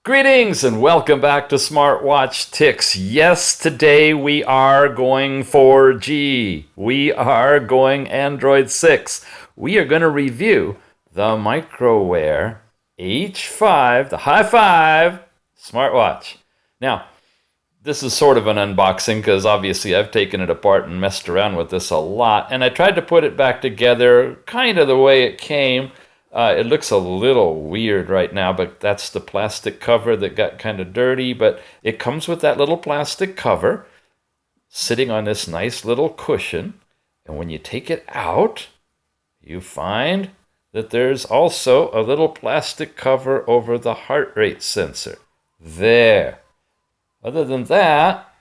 Greetings and welcome back to Smartwatch Ticks. Yes, today we are going 4G. We are going Android 6. We are going to review the Microwear H5, the high five smartwatch. Now, this is sort of an unboxing because obviously I've taken it apart and messed around with this a lot, and I tried to put it back together kind of the way it came. It looks a little weird right now, but that's the plastic cover that got kind of dirty. But it comes with that little plastic cover sitting on this nice little cushion. And when you take it out, you find that there's also a little plastic cover over the heart rate sensor. There. Other than that,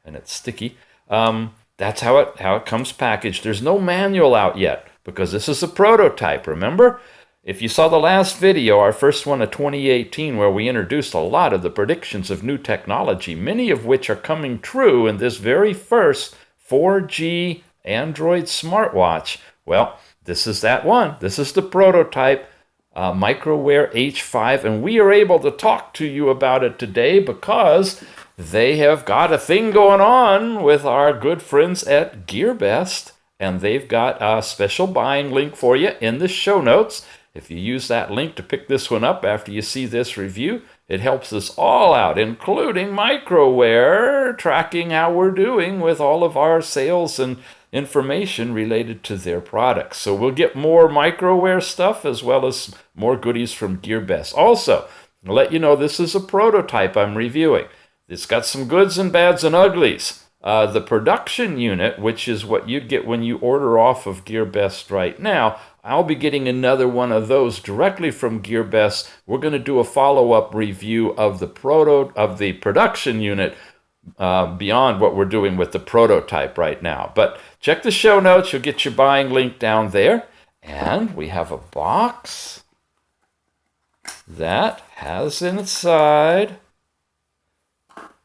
and it's sticky, that's how it comes packaged. There's no manual out yet because this is a prototype, remember? If you saw the last video, our first one of 2018, where we introduced a lot of the predictions of new technology, many of which are coming true in this very first 4G Android smartwatch. Well, this is that one. This is the prototype Microwear H5, and we are able to talk to you about it today because they have got a thing going on with our good friends at Gearbest, and they've got a special buying link for you in the show notes. If you use that link to pick this one up after you see this review, it helps us all out, including Microwear, tracking how we're doing with all of our sales and information related to their products. So we'll get more Microwear stuff as well as more goodies from Gearbest. Also, I'll let you know this is a prototype I'm reviewing. It's got some goods and bads and uglies. The production unit, which is what you'd get when you order off of Gearbest right now, I'll be getting another one of those directly from Gearbest. We're going to do a follow-up review of the production unit beyond what we're doing with the prototype right now. But check the show notes. You'll get your buying link down there. And we have a box that has inside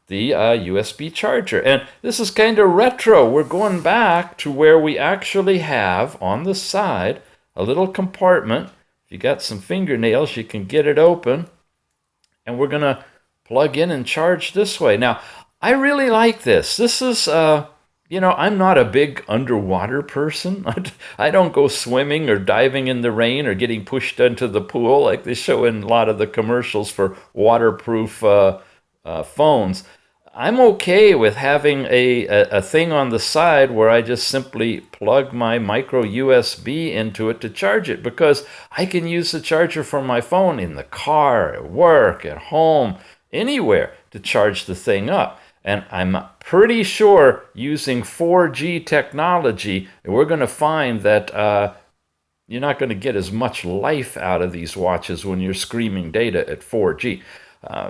the USB charger. And this is kind of retro. We're going back to where we actually have on the side a little compartment. If you got some fingernails, you can get it open. And we're going to plug in and charge this way. Now, I really like this. This is, I'm not a big underwater person. I don't go swimming or diving in the rain or getting pushed into the pool like they show in a lot of the commercials for waterproof phones. I'm okay with having a thing on the side where I just simply plug my micro USB into it to charge it, because I can use the charger from my phone in the car, at work, at home, anywhere to charge the thing up. And I'm pretty sure using 4G technology, we're going to find that you're not going to get as much life out of these watches when you're streaming data at 4G.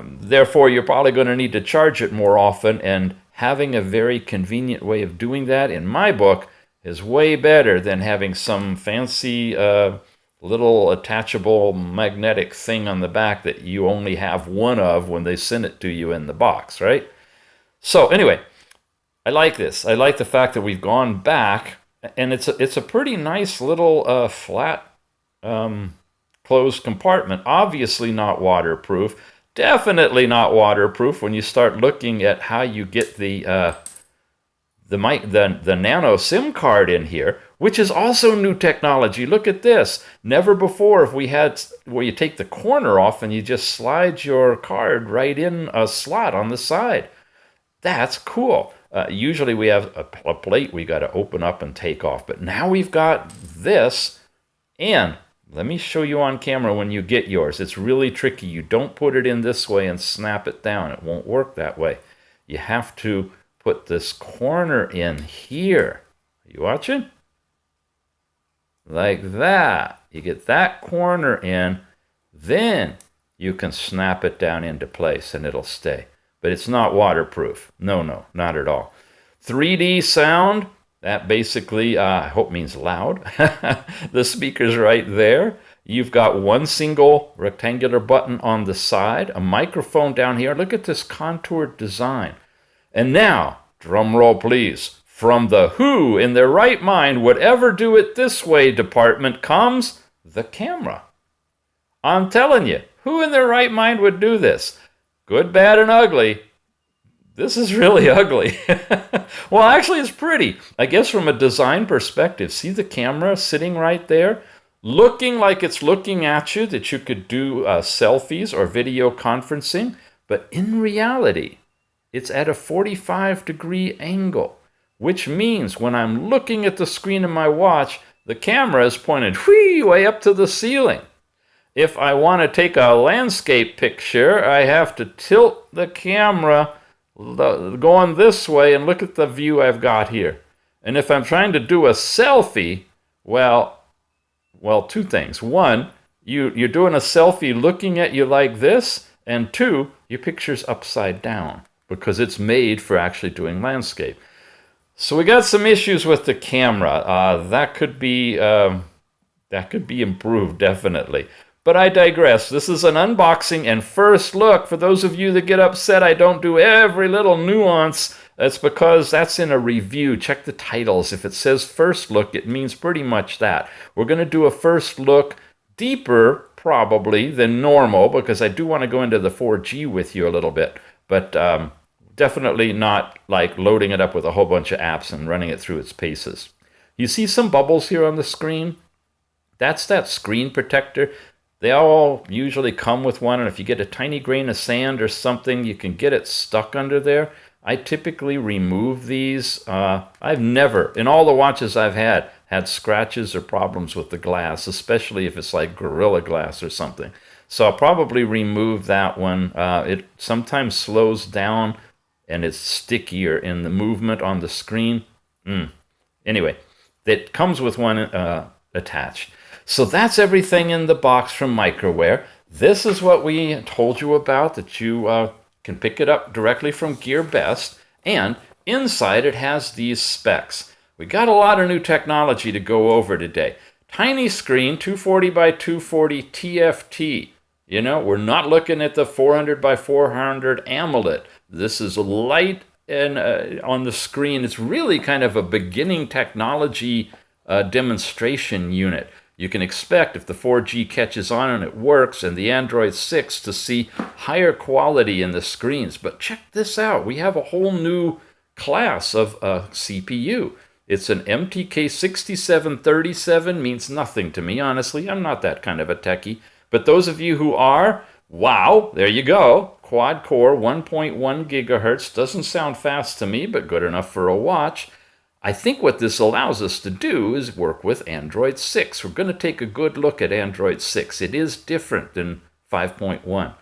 Therefore, you're probably going to need to charge it more often, and having a very convenient way of doing that, in my book, is way better than having some fancy little attachable magnetic thing on the back that you only have one of when they send it to you in the box, right? So anyway, I like this. I like the fact that we've gone back, and it's a pretty nice little flat closed compartment. Obviously not waterproof. Definitely not waterproof when you start looking at how you get the nano SIM card in here, which is also new technology. Look at this. Never before have we had where you take the corner off and you just slide your card right in a slot on the side. That's cool. Usually we have a plate we got to open up and take off, but now we've got this. And let me show you on camera when you get yours. It's really tricky. You don't put it in this way and snap it down. It won't work that way. You have to put this corner in here. Are you watching? Like that. You get that corner in, then you can snap it down into place and it'll stay. But it's not waterproof. No, not at all. 3D sound. That basically, I hope means loud. The speaker's right there. You've got one single rectangular button on the side, a microphone down here. Look at this contoured design. And now, drum roll please, from the who in their right mind would ever do it this way department comes the camera. I'm telling you, Who in their right mind would do this? Good, bad, and ugly. This is really ugly. Well, actually, it's pretty. I guess from a design perspective, see the camera sitting right there? Looking like it's looking at you, that you could do selfies or video conferencing. But in reality, it's at a 45-degree angle, which means when I'm looking at the screen of my watch, the camera is pointed way up to the ceiling. If I want to take a landscape picture, I have to tilt the camera going this way and look at the view I've got here. And if I'm trying to do a selfie, well, two things. One, you're doing a selfie looking at you like this, and two, your picture's upside down because it's made for actually doing landscape. So we got some issues with the camera. That could be improved, definitely. But I digress. This is an unboxing and first look. For those of you that get upset I don't do every little nuance, that's because that's in a review. Check the titles. If it says first look, it means pretty much that. We're going to do a first look deeper, probably, than normal, because I do want to go into the 4G with you a little bit. But definitely not like loading it up with a whole bunch of apps and running it through its paces. You see some bubbles here on the screen? That's that screen protector. They all usually come with one, and if you get a tiny grain of sand or something, you can get it stuck under there. I typically remove these. I've never, in all the watches I've had scratches or problems with the glass, especially if it's like Gorilla Glass or something. So I'll probably remove that one. It sometimes slows down, and it's stickier in the movement on the screen. Anyway, it comes with one attached. So that's everything in the box from Microwear. This is what we told you about, that you can pick it up directly from Gearbest. And inside it has these specs. We got a lot of new technology to go over today. Tiny screen, 240 by 240 TFT. You know, we're not looking at the 400 by 400 AMOLED. This is light and on the screen. It's really kind of a beginning technology demonstration unit. You can expect, if the 4G catches on and it works, and the Android 6, to see higher quality in the screens. But check this out. We have a whole new class of CPU. It's an MTK 6737, means nothing to me, honestly. I'm not that kind of a techie. But those of you who are, wow, there you go. Quad core, 1.1 gigahertz. Doesn't sound fast to me, but good enough for a watch. I think what this allows us to do is work with Android 6. We're going to take a good look at Android 6. It is different than 5.1.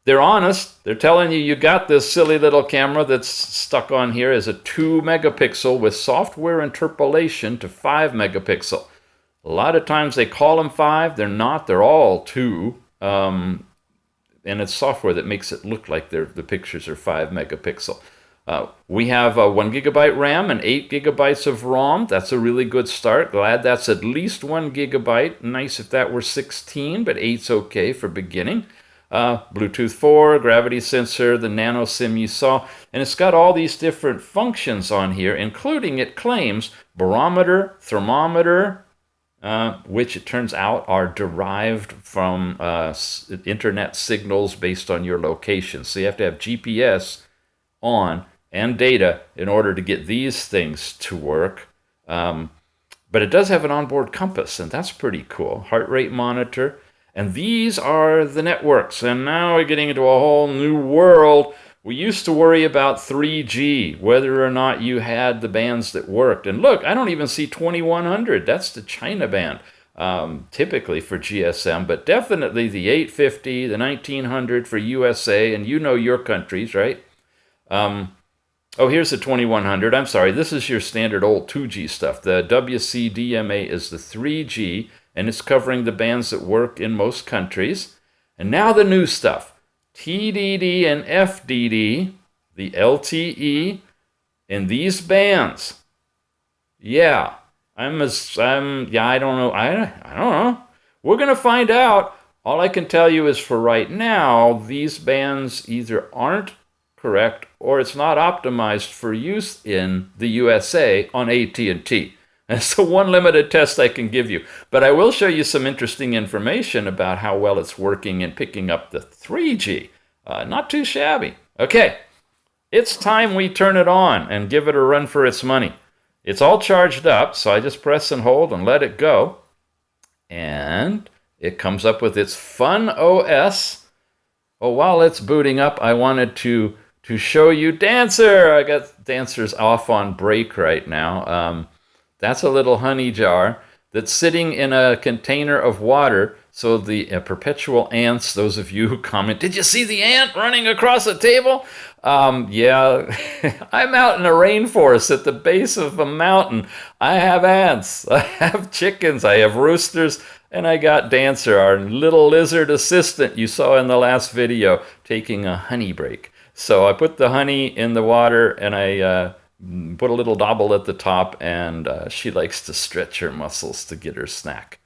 They're honest. They're telling you got this silly little camera that's stuck on here as a 2 megapixel with software interpolation to 5 megapixel. A lot of times they call them 5. They're not. They're all 2. And it's software that makes it look like the pictures are 5 megapixel. We have 1 gigabyte RAM and 8 gigabytes of ROM. That's a really good start. Glad that's at least 1 gigabyte. Nice if that were 16, but 8's okay for beginning. Bluetooth 4, gravity sensor, the nano SIM you saw. And it's got all these different functions on here, including, it claims, barometer, thermometer, which it turns out are derived from internet signals based on your location. So you have to have GPS on and data in order to get these things to work. But it does have an onboard compass, and that's pretty cool. Heart rate monitor. And these are the networks. And now we're getting into a whole new world. We used to worry about 3G, whether or not you had the bands that worked. And look, I don't even see 2100. That's the China band, typically for GSM, but definitely the 850, the 1900 for USA, and you know your countries, right? Oh, here's the 2100. I'm sorry, this is your standard old 2G stuff. The WCDMA is the 3G, and it's covering the bands that work in most countries. And now the new stuff. TDD and FDD, the LTE, and these bands. Yeah, I don't know. I don't know. We're going to find out. All I can tell you is for right now, these bands either aren't correct or it's not optimized for use in the USA on AT&T. That's the one limited test I can give you. But I will show you some interesting information about how well it's working in picking up the 3G. Not too shabby. Okay, it's time we turn it on and give it a run for its money. It's all charged up, so I just press and hold and let it go. And it comes up with its fun OS. Oh, while it's booting up, I wanted to show you Dancer. I got Dancer's off on break right now. That's a little honey jar that's sitting in a container of water. So the perpetual ants, those of you who comment, did you see the ant running across the table? Yeah, I'm out in a rainforest at the base of a mountain. I have ants, I have chickens, I have roosters, and I got Dancer, our little lizard assistant you saw in the last video, taking a honey break. So I put the honey in the water and I put a little dobble at the top, and she likes to stretch her muscles to get her snack.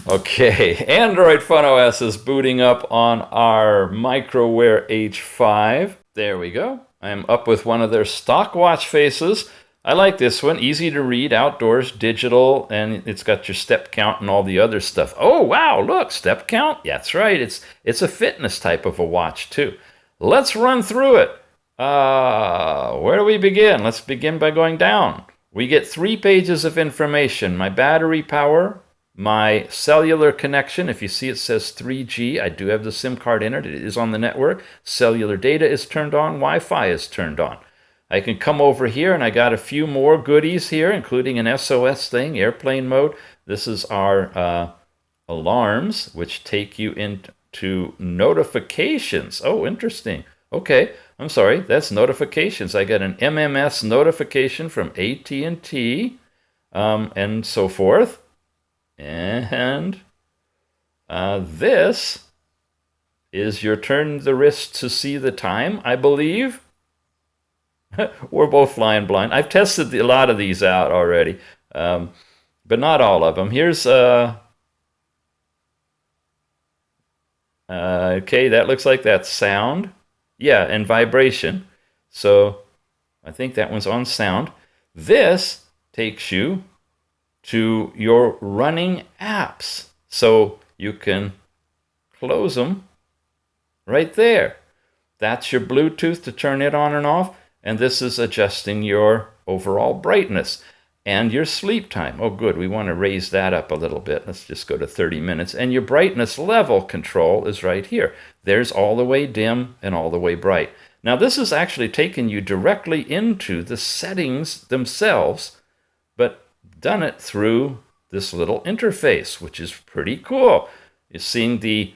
Okay, Android Fun OS is booting up on our Microwear H5. There we go. I'm up with one of their stock watch faces. I like this one. Easy to read, outdoors, digital, and it's got your step count and all the other stuff. Oh, wow, look, step count? Yeah, that's right. It's a fitness type of a watch, too. Let's run through it. Where do we begin? Let's begin by going down. We get 3 pages of information. My battery power, my cellular connection. If you see it says 3G, I do have the SIM card in it. It is on the network. Cellular data is turned on. Wi-Fi is turned on. I can come over here and I got a few more goodies here, including an SOS thing, airplane mode. This is our alarms, which take you into notifications. Oh, interesting. Okay, I'm sorry, that's notifications. I got an MMS notification from AT&T and so forth. And this is your turn the wrist to see the time, I believe. We're both flying blind. I've tested a lot of these out already, but not all of them. Here's, okay, that looks like that's sound. Yeah, and vibration. So I think that one's on sound. This takes you to your running apps. So you can close them right there. That's your Bluetooth to turn it on and off. And this is adjusting your overall brightness and your sleep time. Oh, good. We want to raise that up a little bit. Let's just go to 30 minutes. And your brightness level control is right here. There's all the way dim and all the way bright. Now, this is actually taking you directly into the settings themselves, but done it through this little interface, which is pretty cool. You're seeing the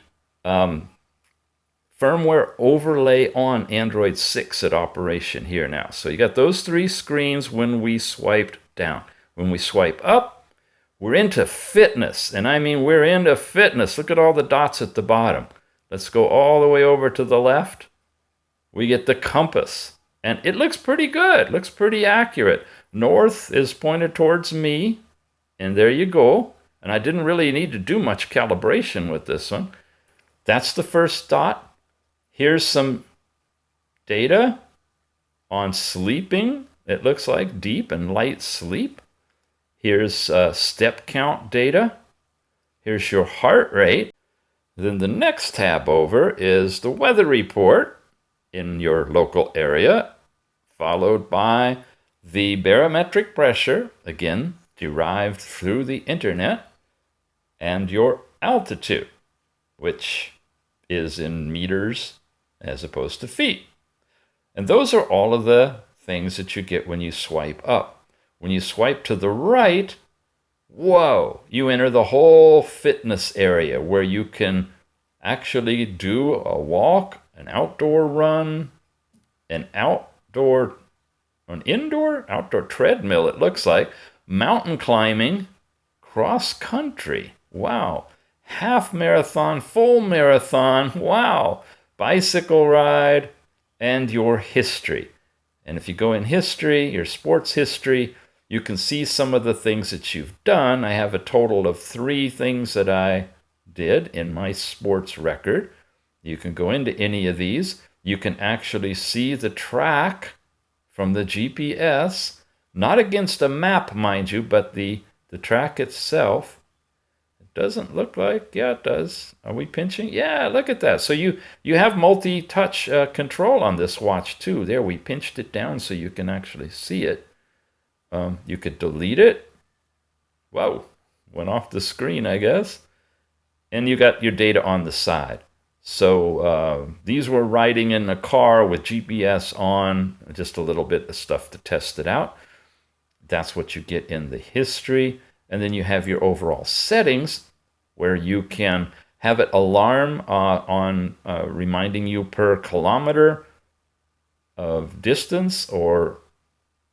firmware overlay on Android 6 at operation here now. So you got those 3 screens when we swiped down. When we swipe up, we're into fitness. And I mean, we're into fitness. Look at all the dots at the bottom. Let's go all the way over to the left. We get the compass. And it looks pretty good. Looks pretty accurate. North is pointed towards me. And there you go. And I didn't really need to do much calibration with this one. That's the first dot. Here's some data on sleeping. It looks like deep and light sleep. Here's step count data. Here's your heart rate. Then the next tab over is the weather report in your local area, followed by the barometric pressure, again, derived through the internet, and your altitude, which is in meters as opposed to feet. And those are all of the things that you get when you swipe up. When you swipe to the right, whoa, you enter the whole fitness area where you can actually do a walk, an outdoor run, an outdoor treadmill, it looks like, mountain climbing, cross country, wow, half marathon, full marathon, wow, bicycle ride, and your history. And if you go in history, your sports history, you can see some of the things that you've done. I have a total of 3 things that I did in my sports record. You can go into any of these. You can actually see the track from the GPS. Not against a map, mind you, but the track itself. It doesn't look like, yeah, it does. Are we pinching? Yeah, look at that. So you have multi-touch control on this watch too. There, we pinched it down so you can actually see it. You could delete it. Whoa, went off the screen, I guess. And you got your data on the side. So these were riding in a car with GPS on, just a little bit of stuff to test it out. That's what you get in the history. And then you have your overall settings where you can have it alarm on reminding you per kilometer of distance, or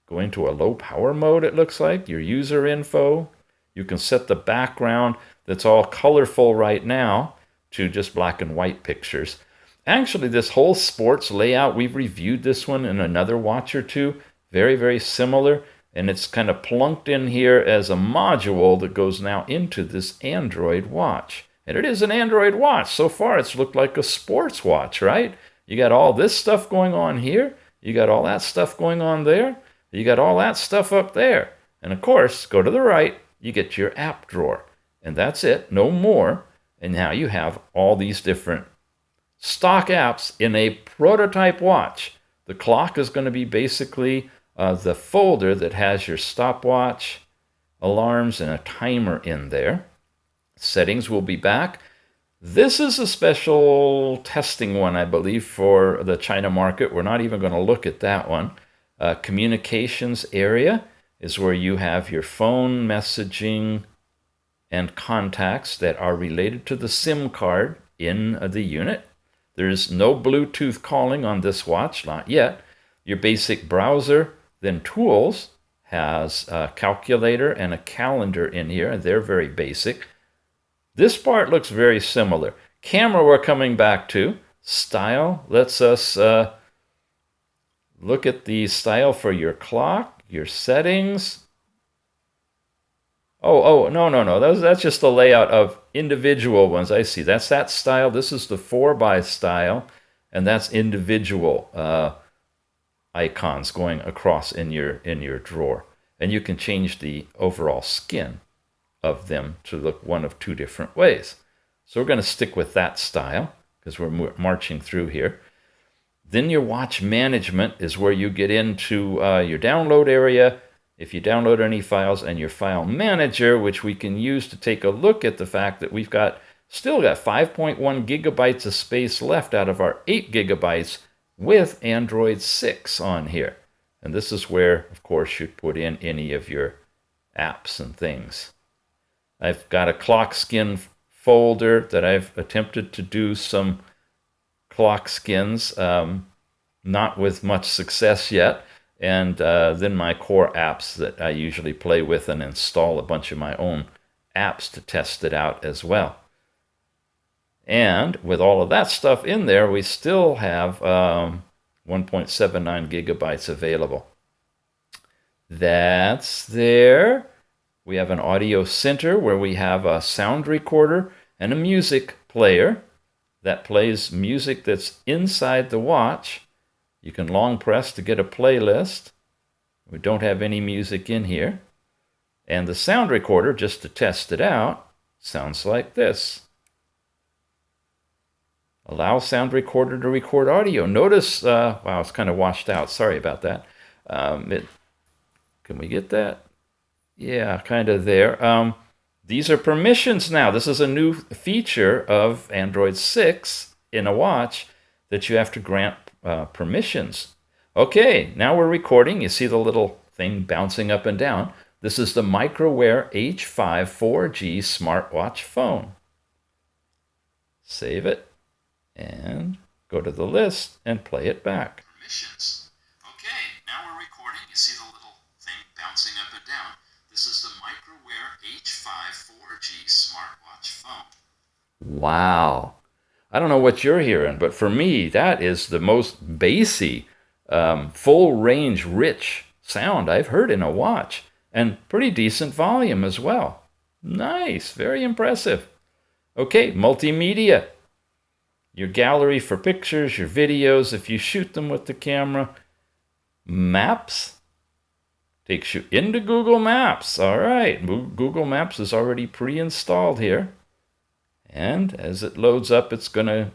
going to a low power mode, it looks like, your user info. You can set the background that's all colorful right now to just black and white pictures. Actually, this whole sports layout, we've reviewed this one in another watch or two. Very, very similar. And it's kind of plunked in here as a module that goes now into this Android watch. And it is an Android watch. So far, it's looked like a sports watch, right? You got all this stuff going on here. You got all that stuff going on there. You got all that stuff up there. And of course, go to the right, you get your app drawer. And that's it, no more. And now you have all these different stock apps in a prototype watch. The clock is going to be basically the folder that has your stopwatch, alarms, and a timer in there. Settings will be back. This is a special testing one, I believe, for the China market. We're not even going to look at that one. Communications area is where you have your phone, messaging, and contacts that are related to the SIM card in the unit. There's no Bluetooth calling on this watch, not yet. Your basic browser, then tools, has a calculator and a calendar in here, and they're very basic. This part looks very similar. Camera we're coming back to. Style lets us look at the style for your clock, your settings. No. That's just the layout of individual ones. I see. That's that style. This is the 4x style, and that's individual icons going across in your drawer. And you can change the overall skin of them to look one of two different ways. So we're going to stick with that style because we're marching through here. Then your watch management is where you get into your download area, if you download any files, and your file manager, which we can use to take a look at the fact that we've still got 5.1 gigabytes of space left out of our 8 gigabytes with Android 6 on here. And this is where, of course, you'd put in any of your apps and things. I've got a clock skin folder that I've attempted to do some clock skins, not with much success yet. And then my core apps that I usually play with, and install a bunch of my own apps to test it out as well. And with all of that stuff in there, we still have 1.79 gigabytes available. That's there. We have an audio center where we have a sound recorder and a music player that plays music that's inside the watch. You can long press to get a playlist. We don't have any music in here. And the sound recorder, just to test it out, sounds like this. Allow sound recorder to record audio. Notice, wow, it's kind of washed out. Sorry about that. Can we get that? Yeah, kind of there. These are permissions now. This is a new feature of Android 6 in a watch that you have to grant permissions. Okay, now we're recording. You see the little thing bouncing up and down. This is the Microwear H5 4G smartwatch phone. Save it and go to the list and play it back. Permissions. Okay, now we're recording. You see the little thing bouncing up and down. This is the Microwear H5 4G smartwatch phone. Wow. I don't know what you're hearing, but for me, that is the most bassy, full range, rich sound I've heard in a watch, and pretty decent volume as well. Nice, very impressive. Okay, multimedia. Your gallery for pictures, your videos, if you shoot them with the camera. Maps, Takes you into Google Maps. All right, Google Maps is already pre-installed here. And as it loads up, it's going to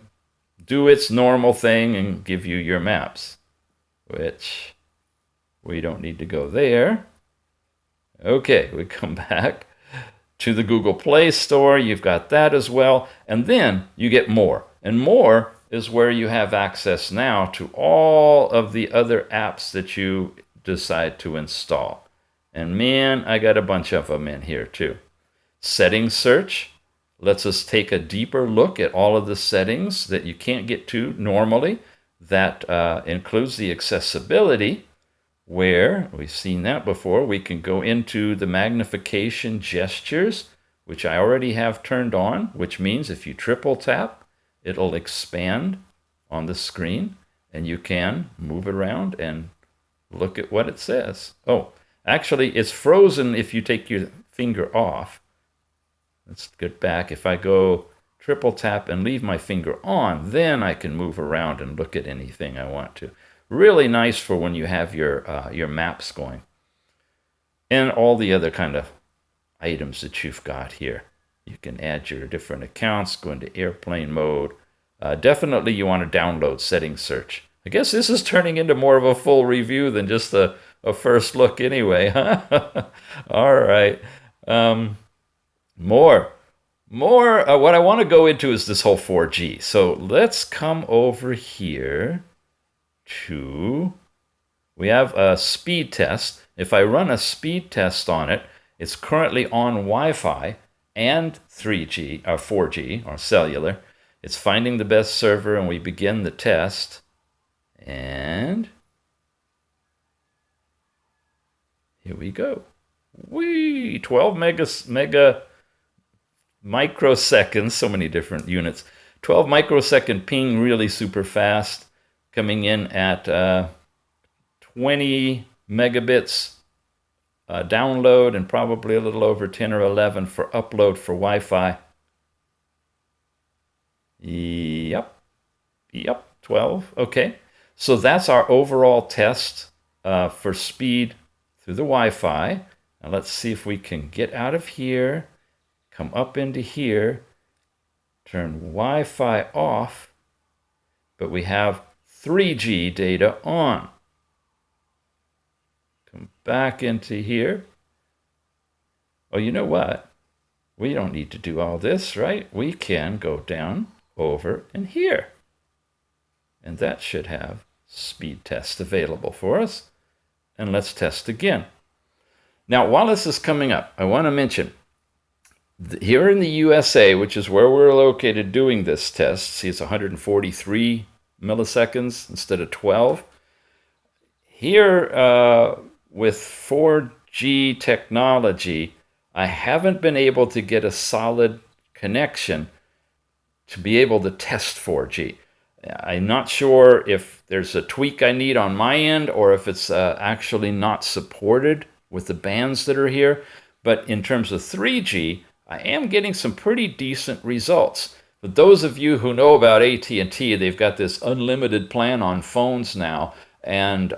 do its normal thing and give you your maps, which we don't need to go there. Okay, we come back to the Google Play Store. You've got that as well. And then you get more. And more is where you have access now to all of the other apps that you decide to install. And man, I got a bunch of them in here too. Settings search lets us take a deeper look at all of the settings that you can't get to normally. That includes the accessibility, where we've seen that before. We can go into the magnification gestures, which I already have turned on, which means if you triple tap, it'll expand on the screen and you can move it around and look at what it says. Oh, actually, it's frozen if you take your finger off. Let's get back. If I go triple tap and leave my finger on, then I can move around and look at anything I want to. Really nice for when you have your maps going. And all the other kind of items that you've got here. You can add your different accounts, go into airplane mode. Definitely you want to download Settings Search. I guess this is turning into more of a full review than just a first look anyway, huh? All right. More. What I want to go into is this whole 4G. So let's come over here to, we have a speed test. If I run a speed test on it, it's currently on Wi-Fi and 3G or 4G or cellular. It's finding the best server, and we begin the test. And here we go. 12 mega microseconds, so many different units. 12 microsecond ping, really super fast, coming in at 20 megabits download and probably a little over 10 or 11 for upload for Wi-Fi. Yep, 12. Okay, so that's our overall test for speed through the Wi-Fi. Now let's see if we can get out of here, come up into here, turn Wi-Fi off, but we have 3G data on. Come back into here. Oh, you know what? We don't need to do all this, right? We can go down over in here. And that should have speed test available for us. And let's test again. Now, while this is coming up, I want to mention, here in the USA, which is where we're located doing this test, see it's 143 milliseconds instead of 12. Here with 4G technology, I haven't been able to get a solid connection to be able to test 4G. I'm not sure if there's a tweak I need on my end or if it's actually not supported with the bands that are here. But in terms of 3G, I am getting some pretty decent results. For those of you who know about AT&T, they've got this unlimited plan on phones now. And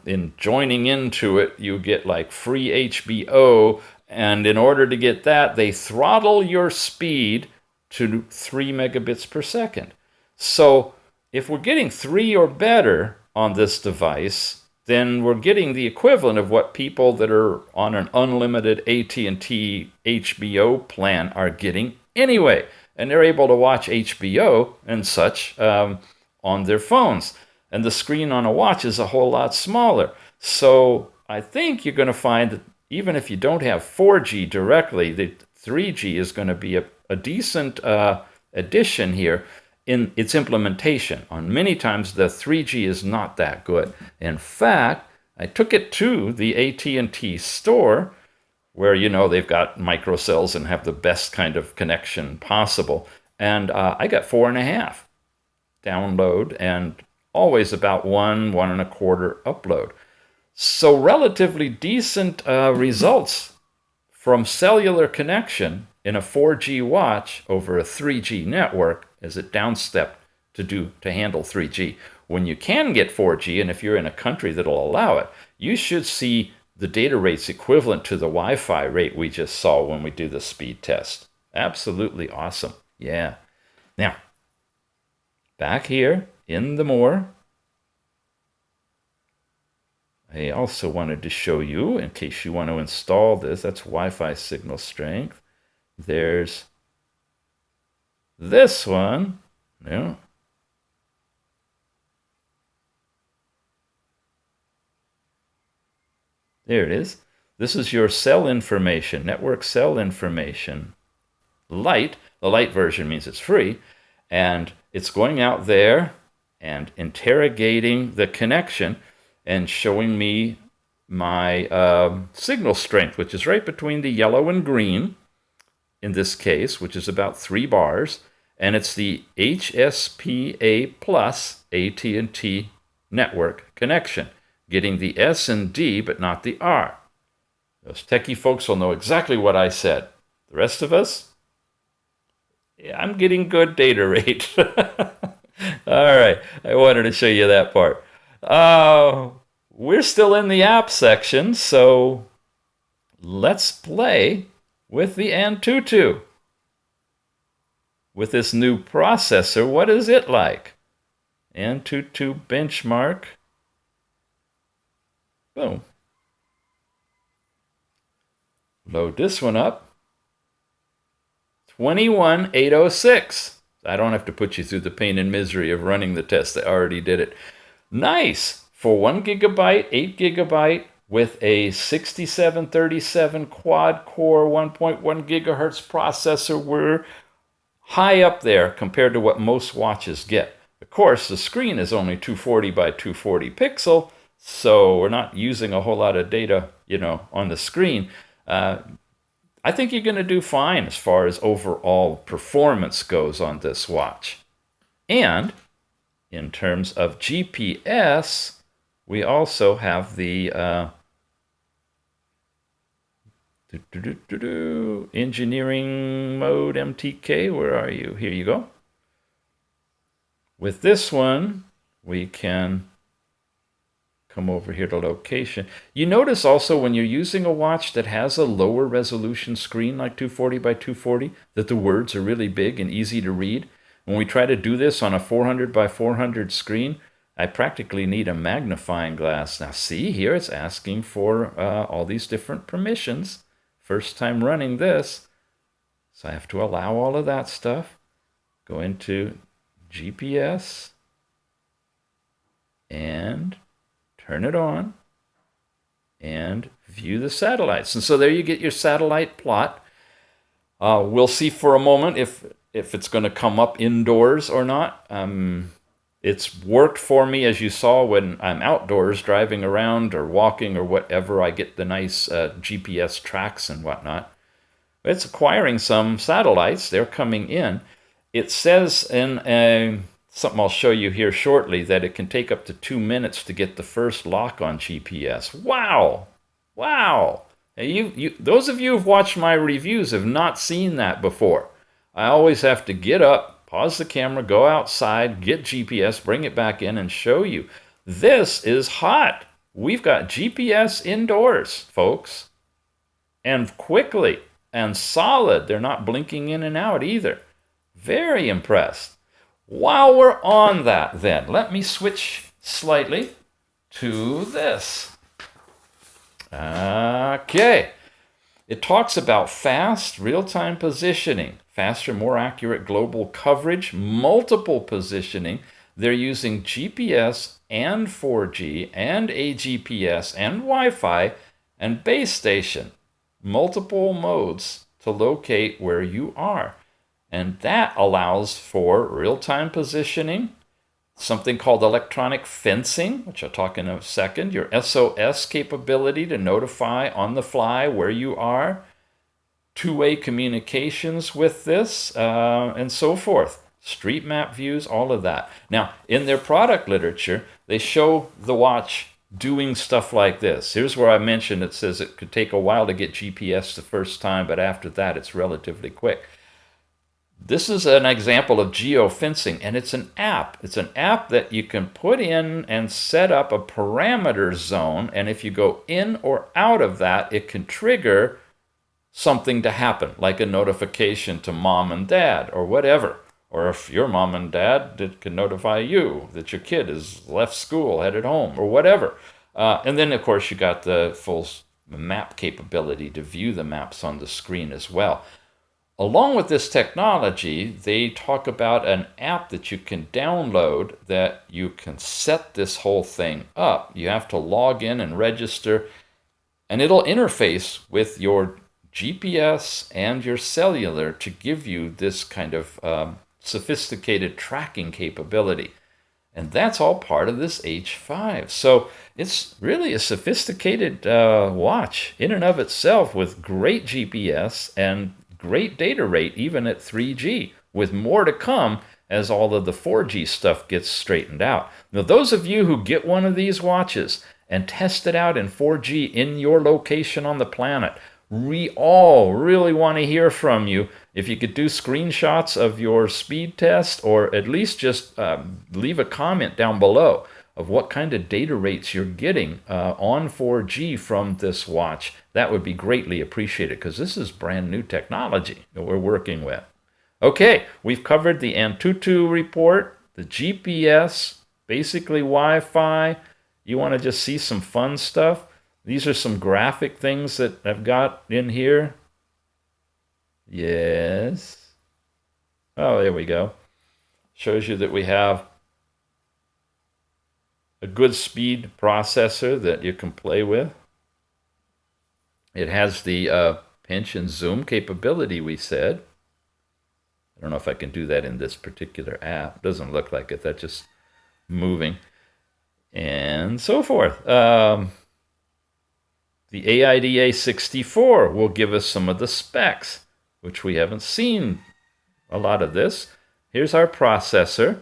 in joining into it, you get like free HBO. And in order to get that, they throttle your speed to 3 megabits per second. So if we're getting 3 or better on this device, then we're getting the equivalent of what people that are on an unlimited AT&T HBO plan are getting anyway. And they're able to watch HBO and such on their phones. And the screen on a watch is a whole lot smaller. So I think you're going to find that even if you don't have 4G directly, the 3G is going to be a decent addition here in its implementation. On many times, the 3G is not that good. In fact, I took it to the AT&T store where, you know, they've got microcells and have the best kind of connection possible. And I got 4.5 download and always about 1.25 upload. So relatively decent results from cellular connection in a 4G watch over a 3G network as it downstepped to handle 3G. When you can get 4G, and if you're in a country that'll allow it, you should see the data rate's equivalent to the Wi-Fi rate we just saw when we do the speed test. Absolutely awesome. Yeah. Now, back here in the more, I also wanted to show you, in case you want to install this, that's Wi-Fi signal strength. There's this one. Yeah. There it is. This is your cell information, network cell information. Light, the light version means it's free, and it's going out there and interrogating the connection and showing me my signal strength, which is right between the yellow and green, in this case, which is about 3 bars, and it's the HSPA plus AT&T network connection, getting the S and D, but not the R. Those techie folks will know exactly what I said. The rest of us, yeah, I'm getting good data rate. All right, I wanted to show you that part. We're still in the app section, so let's play with the Antutu. With this new processor, what is it like? Antutu benchmark. Boom. Load this one up. 21806. I don't have to put you through the pain and misery of running the test. I already did it. Nice. For 1 gigabyte, 8 gigabyte, with a 6737 quad-core 1.1 gigahertz processor, we're high up there compared to what most watches get. Of course, the screen is only 240 by 240 pixel, so we're not using a whole lot of data, on the screen. I think you're going to do fine as far as overall performance goes on this watch. And in terms of GPS, we also have the engineering mode MTK. Where are you? Here you go. With this one, we can come over here to location. You notice also when you're using a watch that has a lower resolution screen like 240 by 240 that the words are really big and easy to read. When we try to do this on a 400 by 400 screen, I practically need a magnifying glass. Now see, here it's asking for all these different permissions. First time running this, so I have to allow all of that stuff. Go into GPS and turn it on and view the satellites. And so there you get your satellite plot. We'll see for a moment if it's going to come up indoors or not. It's worked for me, as you saw, when I'm outdoors driving around or walking or whatever. I get the nice GPS tracks and whatnot. It's acquiring some satellites. They're coming in. It says in something I'll show you here shortly that it can take up to 2 minutes to get the first lock on GPS. Wow! Wow! Those of you who've watched my reviews have not seen that before. I always have to get up, pause the camera, go outside, get GPS, bring it back in, and show you. This is hot. We've got GPS indoors, folks. And quickly and solid. They're not blinking in and out either. Very impressed. While we're on that then, let me switch slightly to this. Okay. It talks about fast real-time positioning, faster, more accurate global coverage, multiple positioning. They're using GPS and 4G and AGPS and Wi-Fi and base station, multiple modes to locate where you are. And that allows for real-time positioning, something called electronic fencing, which I'll talk in a second, your SOS capability to notify on the fly where you are, two-way communications with this, and so forth. Street map views, all of that. Now, in their product literature, they show the watch doing stuff like this. Here's where I mentioned it says it could take a while to get GPS the first time, but after that, it's relatively quick. This is an example of geofencing, and it's an app. It's an app that you can put in and set up a parameter zone, and if you go in or out of that, it can trigger something to happen, like a notification to mom and dad or whatever. Or if your mom and dad, it can notify you that your kid has left school, headed home, or whatever. And then, of course, you got the full map capability to view the maps on the screen as well. Along with this technology, they talk about an app that you can download that you can set this whole thing up. You have to log in and register, and it'll interface with your GPS and your cellular to give you this kind of sophisticated tracking capability. And that's all part of this H5. So it's really a sophisticated watch in and of itself with great GPS and great data rate, even at 3G, with more to come as all of the 4G stuff gets straightened out. Now, those of you who get one of these watches and test it out in 4G in your location on the planet, we all really want to hear from you. If you could do screenshots of your speed test, or at least just leave a comment down below of what kind of data rates you're getting on 4G from this watch, that would be greatly appreciated, because this is brand new technology that we're working with. Okay, we've covered the Antutu report, the GPS, basically Wi-Fi. You want to just see some fun stuff? These are some graphic things that I've got in here. Yes. Oh, there we go. Shows you that we have a good speed processor that you can play with. It has the pinch and zoom capability, we said. I don't know if I can do that in this particular app. Doesn't look like it. That's just moving. And so forth. The AIDA 64 will give us some of the specs, which we haven't seen a lot of this. Here's our processor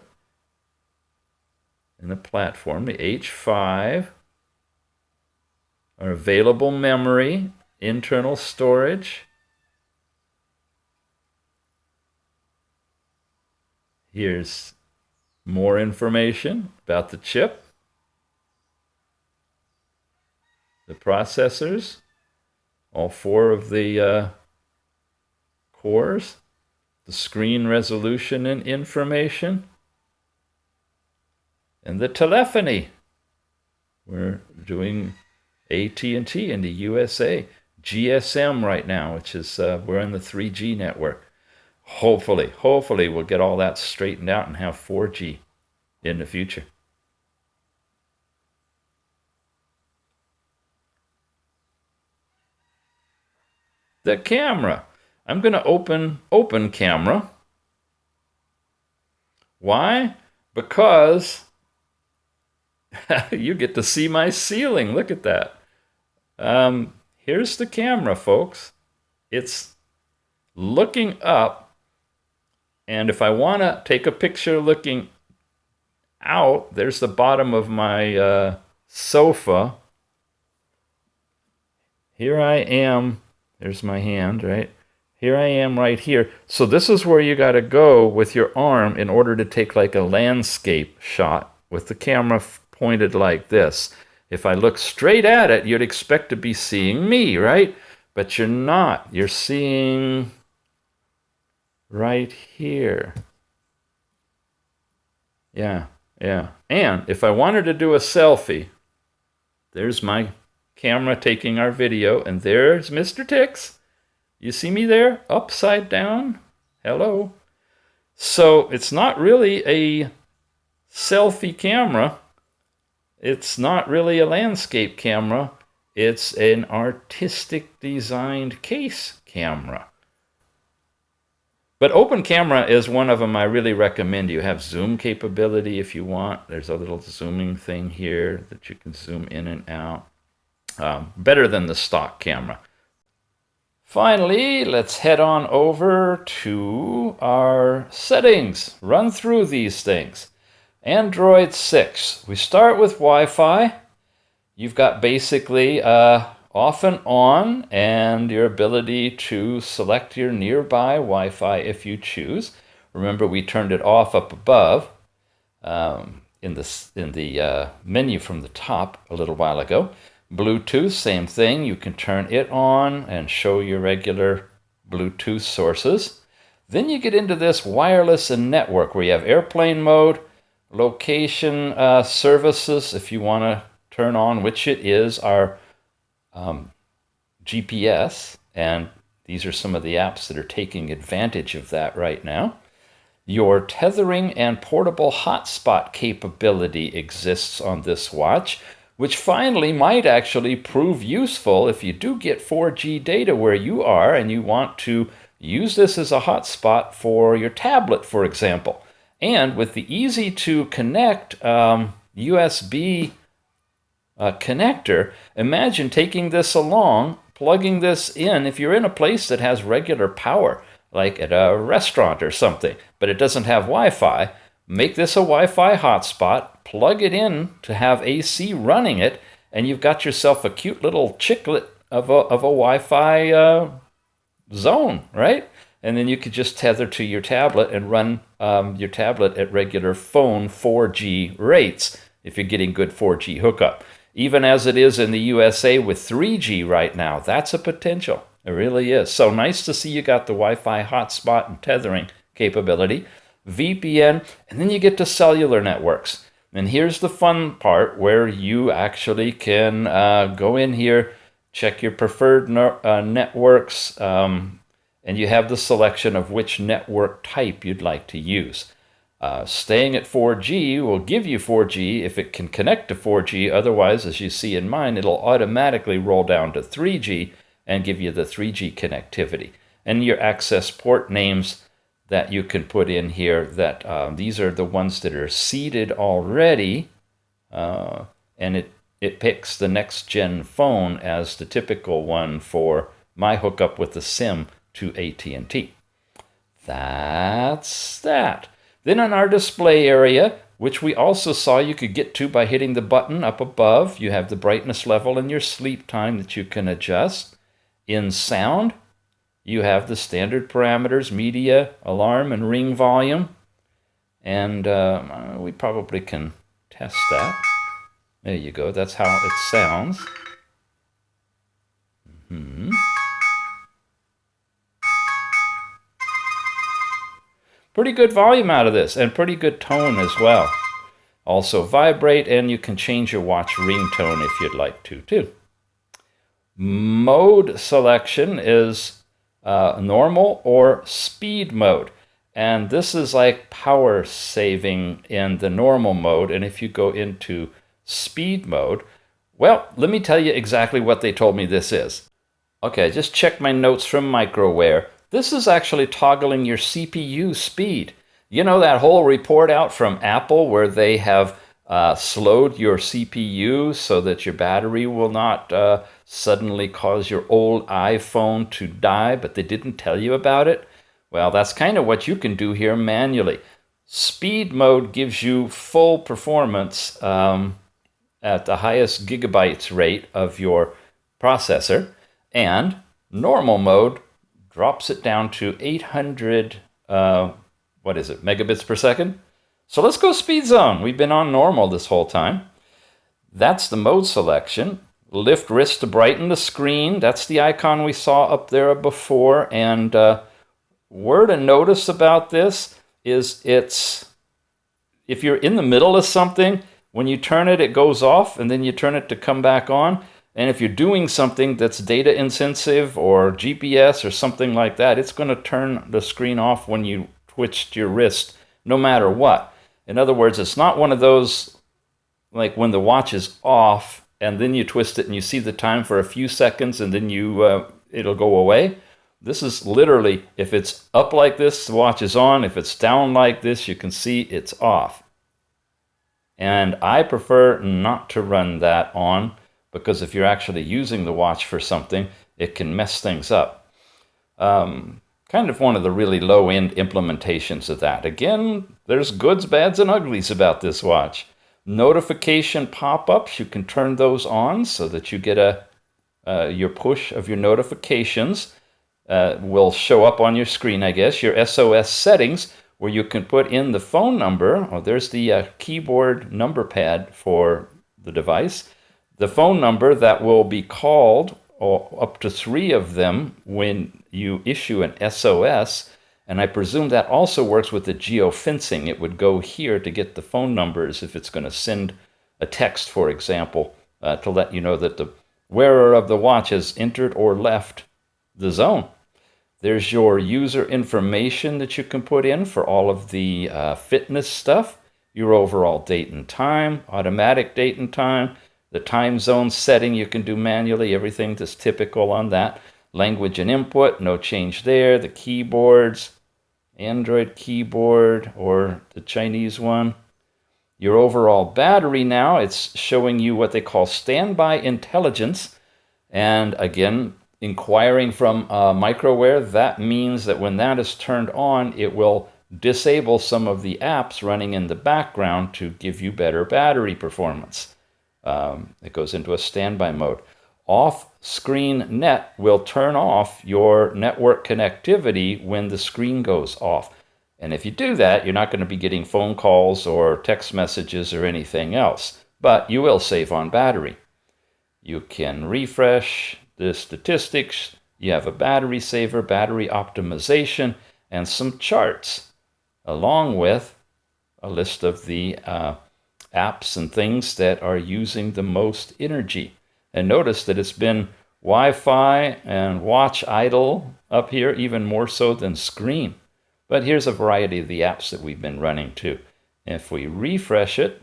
in the platform, the H5. Our available memory, internal storage. Here's more information about the chip, the processors, all 4 of the cores, the screen resolution and information, and the telephony. We're doing AT&T in the USA, GSM right now, which is we're in the 3G network. Hopefully we'll get all that straightened out and have 4G in the future. The camera. I'm going to open camera. Why? Because you get to see my ceiling. Look at that. Here's the camera, folks. It's looking up, and if I want to take a picture looking out, there's the bottom of my sofa. Here I am. There's my hand, right? Here I am right here. So this is where you got to go with your arm in order to take like a landscape shot with the camera pointed like this. If I look straight at it, you'd expect to be seeing me, right? But you're not. You're seeing right here. Yeah. And if I wanted to do a selfie, there's my camera taking our video, and there's Mr. Tix. You see me there? Upside down? Hello. So it's not really a selfie camera. It's not really a landscape camera. It's an artistic designed case camera. But open camera is one of them I really recommend. You have zoom capability if you want. There's a little zooming thing here that you can zoom in and out. Better than the stock camera. Finally, let's head on over to our settings. Run through these things. Android 6. We start with Wi-Fi. You've got basically all off and on, and your ability to select your nearby Wi-Fi if you choose. Remember, we turned it off up above in the menu from the top a little while ago. Bluetooth, same thing. You can turn it on and show your regular Bluetooth sources. Then you get into this wireless and network where you have airplane mode, location services, if you want to turn on, which it is, our GPS, and these are some of the apps that are taking advantage of that right now. Your tethering and portable hotspot capability exists on this watch, which finally might actually prove useful if you do get 4G data where you are and you want to use this as a hotspot for your tablet, for example. And with the easy to connect USB connector, imagine taking this along, plugging this in. If you're in a place that has regular power, like at a restaurant or something, but it doesn't have Wi-Fi, make this a Wi-Fi hotspot, plug it in to have AC running it, and you've got yourself a cute little chiclet of a Wi-Fi zone, right? And then you could just tether to your tablet and run your tablet at regular phone 4G rates if you're getting good 4G hookup. Even as it is in the USA with 3G right now, that's a potential. It really is. So nice to see you got the Wi-Fi hotspot and tethering capability, VPN, and then you get to cellular networks. And here's the fun part where you actually can go in here, check your preferred networks, and you have the selection of which network type you'd like to use. Staying at 4G will give you 4G if it can connect to 4G. Otherwise, as you see in mine, it'll automatically roll down to 3G and give you the 3G connectivity. And your access port names that you can put in here, that these are the ones that are seeded already, and it picks the next gen phone as the typical one for my hookup with the SIM to AT&T. That's that. Then in our display area, which we also saw you could get to by hitting the button up above, you have the brightness level and your sleep time that you can adjust. In sound, you have the standard parameters, media, alarm, and ring volume. And we probably can test that. There you go. That's how it sounds. Pretty good volume out of this, and pretty good tone as well. Also vibrate, and you can change your watch ringtone if you'd like to, too. Mode selection is normal or speed mode. And this is like power saving in the normal mode. And if you go into speed mode, well, let me tell you exactly what they told me this is. Okay, just check my notes from Microwear. This is actually toggling your CPU speed. You know that whole report out from Apple where they have slowed your CPU so that your battery will not suddenly cause your old iPhone to die, but they didn't tell you about it? Well, that's kind of what you can do here manually. Speed mode gives you full performance at the highest gigabytes rate of your processor, and normal mode drops it down to 800, megabits per second? So let's go speed zone. We've been on normal this whole time. That's the mode selection. Lift wrist to brighten the screen. That's the icon we saw up there before. And word to notice about this is if you're in the middle of something, when you turn it, it goes off, and then you turn it to come back on. And if you're doing something that's data intensive or GPS or something like that, it's going to turn the screen off when you twitched your wrist, no matter what. In other words, it's not one of those, like when the watch is off and then you twist it and you see the time for a few seconds and then it'll go away. This is literally, if it's up like this, the watch is on. If it's down like this, you can see it's off. And I prefer not to run that on, because if you're actually using the watch for something, it can mess things up. Kind of one of the really low-end implementations of that. Again, there's goods, bads, and uglies about this watch. Notification pop-ups, you can turn those on so that you get a your push of your notifications will show up on your screen, I guess, your SOS settings, where you can put in the phone number. Oh, there's the keyboard number pad for the device. The phone number that will be called, or up to 3 of them, when you issue an SOS. And I presume that also works with the geofencing. It would go here to get the phone numbers if it's going to send a text, for example, to let you know that the wearer of the watch has entered or left the zone. There's your user information that you can put in for all of the fitness stuff, your overall date and time, automatic date and time, the time zone setting you can do manually, everything that's typical on that. Language and input, no change there. The keyboards, Android keyboard or the Chinese one. Your overall battery now, it's showing you what they call standby intelligence. And again, inquiring from Microwear, that means that when that is turned on, it will disable some of the apps running in the background to give you better battery performance. It goes into a standby mode. Off-screen net will turn off your network connectivity when the screen goes off. And if you do that, you're not going to be getting phone calls or text messages or anything else, but you will save on battery. You can refresh the statistics. You have a battery saver, battery optimization, and some charts, along with a list of the apps and things that are using the most energy. And notice that it's been Wi-Fi and watch idle up here, even more so than screen. But here's a variety of the apps that we've been running too. If we refresh it,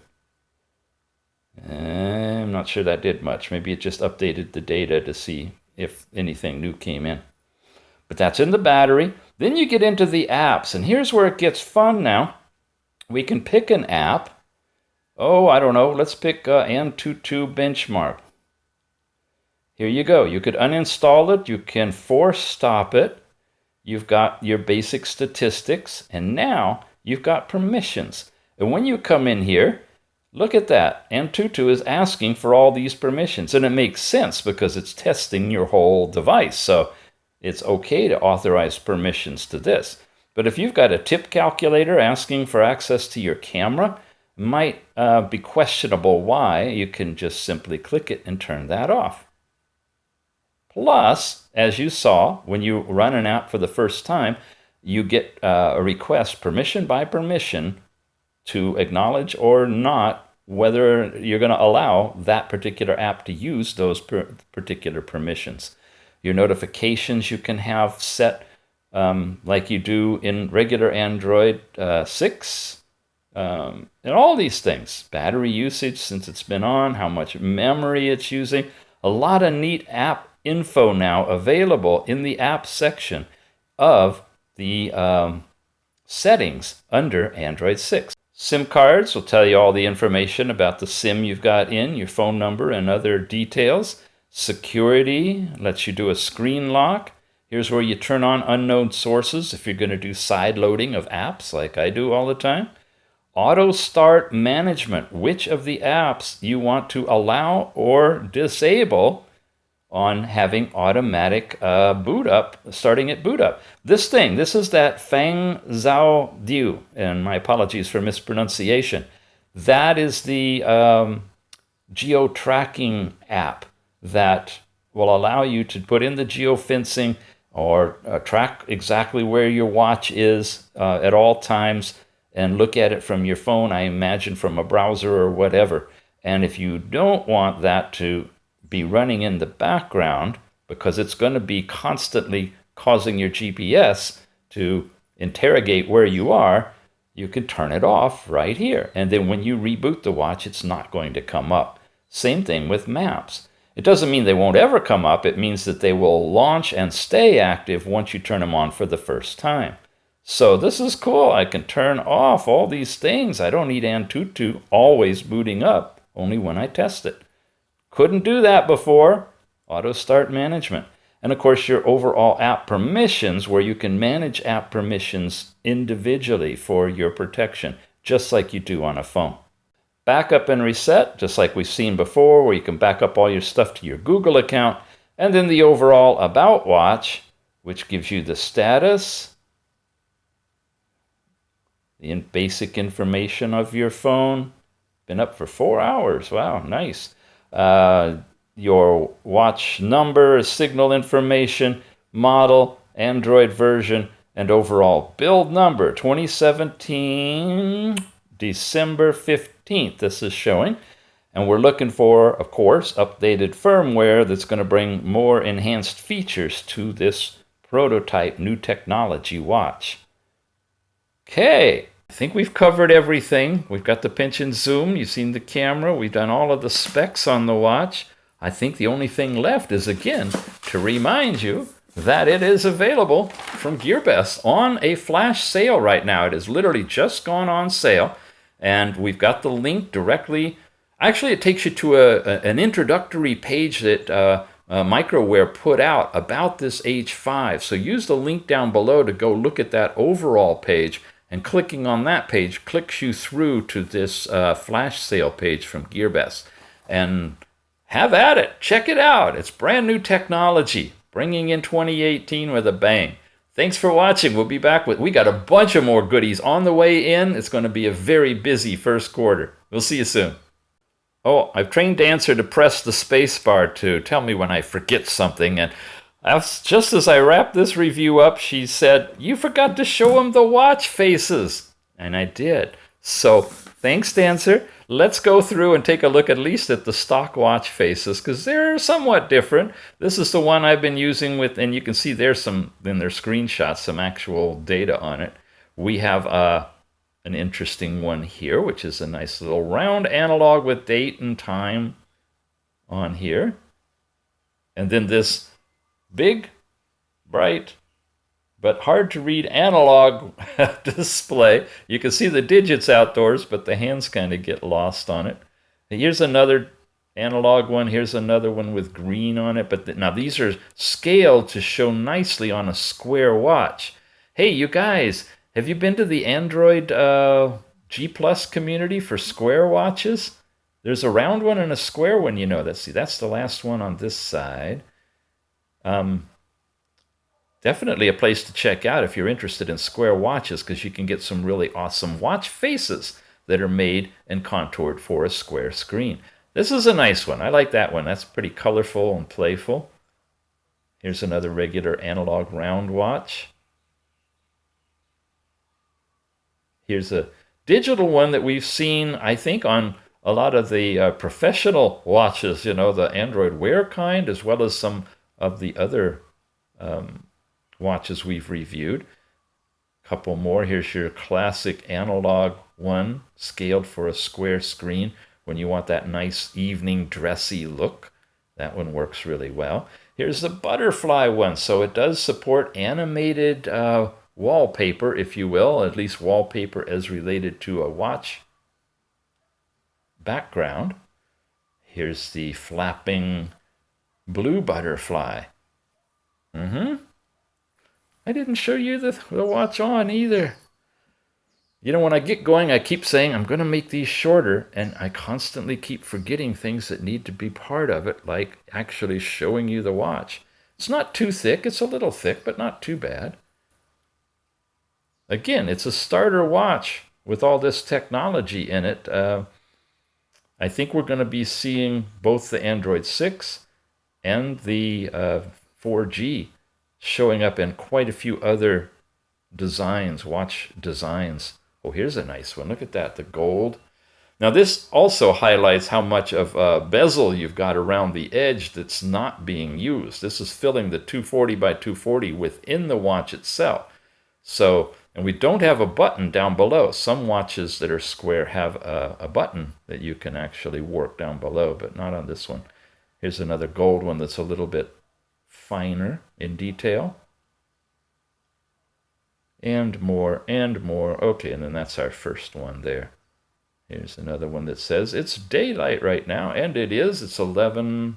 I'm not sure that did much. Maybe it just updated the data to see if anything new came in. But that's in the battery. Then you get into the apps, and here's where it gets fun now. We can pick an app. Oh, I don't know. Let's pick Antutu Benchmark. Here you go. You could uninstall it. You can force stop it. You've got your basic statistics, and now you've got permissions. And when you come in here, look at that. Antutu is asking for all these permissions, and it makes sense because it's testing your whole device. So it's okay to authorize permissions to this. But if you've got a tip calculator asking for access to your camera, it might be questionable why. You can just simply click it and turn that off. Plus, as you saw, when you run an app for the first time, you get a request, permission by permission, to acknowledge or not whether you're going to allow that particular app to use those particular permissions. Your notifications you can have set like you do in regular Android 6, and all these things. Battery usage since it's been on, how much memory it's using. A lot of neat app info now available in the app section of the settings under Android 6. SIM cards will tell you all the information about the SIM you've got in, your phone number, and other details. Security lets you do a screen lock. Here's where you turn on unknown sources if you're going to do side loading of apps like I do all the time. Auto start management, which of the apps you want to allow or disable on having automatic boot up, starting at boot up. This is that Fang Zhao Diu, and my apologies for mispronunciation. That is the Geo Tracking App that will allow you to put in the geofencing or track exactly where your watch is at all times and look at it from your phone, I imagine from a browser or whatever. And if you don't want that to be running in the background, because it's going to be constantly causing your GPS to interrogate where you are, you can turn it off right here. And then when you reboot the watch, it's not going to come up. Same thing with maps. It doesn't mean they won't ever come up. It means that they will launch and stay active once you turn them on for the first time. So this is cool. I can turn off all these things. I don't need Antutu always booting up, only when I test it. Couldn't do that before. Auto start management. And of course your overall app permissions, where you can manage app permissions individually for your protection, just like you do on a phone. Backup and reset, just like we've seen before, where you can back up all your stuff to your Google account. And then the overall About Watch, which gives you the status, the basic information of your phone. Been up for 4 hours. Wow, nice. Your watch number, signal information, model, Android version, and overall build number. 2017, December 15th, this is showing. And we're looking for, of course, updated firmware that's going to bring more enhanced features to this prototype new technology watch. Okay, I think we've covered everything. We've got the pinch and zoom. You've seen the camera. We've done all of the specs on the watch. I think the only thing left is, again, to remind you that it is available from Gearbest on a flash sale right now. It has literally just gone on sale, and we've got the link directly. Actually, it takes you to an introductory page that Microwear put out about this H5. So use the link down below to go look at that overall page, and clicking on that page clicks you through to this flash sale page from Gearbest. And have at it. Check it out. It's brand new technology, bringing in 2018 with a bang. Thanks for watching. We'll be back we got a bunch of more goodies on the way in. It's going to be a very busy first quarter. We'll see you soon. Oh, I've trained Dancer to press the space bar to tell me when I forget something. And just as I wrapped this review up, she said, "You forgot to show him the watch faces." And I did. So thanks, Dancer. Let's go through and take a look at least at the stock watch faces, because they're somewhat different. This is the one I've been using with, and you can see there's some, in their screenshots, some actual data on it. We have an interesting one here, which is a nice little round analog with date and time on here. And then this big, bright, but hard to read analog display. You can see the digits outdoors, but the hands kind of get lost on it. Here's another analog one. Here's another one with green on it. But now these are scaled to show nicely on a square watch. Hey, you guys, have you been to the Android G Plus community for square watches? There's a round one and a square one, you know. That's the last one on this side. Definitely a place to check out if you're interested in square watches, because you can get some really awesome watch faces that are made and contoured for a square screen. This is a nice one. I like that one. That's pretty colorful and playful. Here's another regular analog round watch. Here's a digital one that we've seen, I think, on a lot of the professional watches, you know, the Android Wear kind, as well as some of the other watches we've reviewed. A couple more. Here's your classic analog one, scaled for a square screen when you want that nice evening dressy look. That one works really well. Here's the butterfly one. So it does support animated wallpaper, if you will, at least wallpaper as related to a watch background. Here's the flapping blue butterfly. I didn't show you the watch on either. You know, when I get going, I keep saying I'm going to make these shorter, and I constantly keep forgetting things that need to be part of it, like actually showing you the watch. It's not too thick. It's a little thick, but not too bad. Again, it's a starter watch with all this technology in it. I think we're going to be seeing both the Android 6 and the 4G showing up in quite a few other designs, watch designs. Oh, here's a nice one. Look at that, the gold. Now this also highlights how much of a bezel you've got around the edge that's not being used. This is filling the 240 by 240 within the watch itself. So, and we don't have a button down below. Some watches that are square have a button that you can actually work down below, but not on this one. Here's another gold one that's a little bit finer in detail. And more, and more. Okay, and then that's our first one there. Here's another one that says it's daylight right now, and it is. It's 11:10,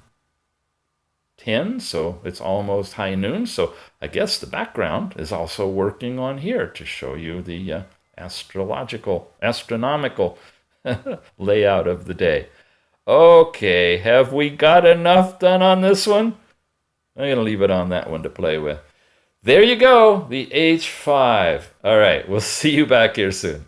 so it's almost high noon. So I guess the background is also working on here to show you the astronomical layout of the day. Okay, have we got enough done on this one? I'm going to leave it on that one to play with. There you go, the H5. All right, we'll see you back here soon.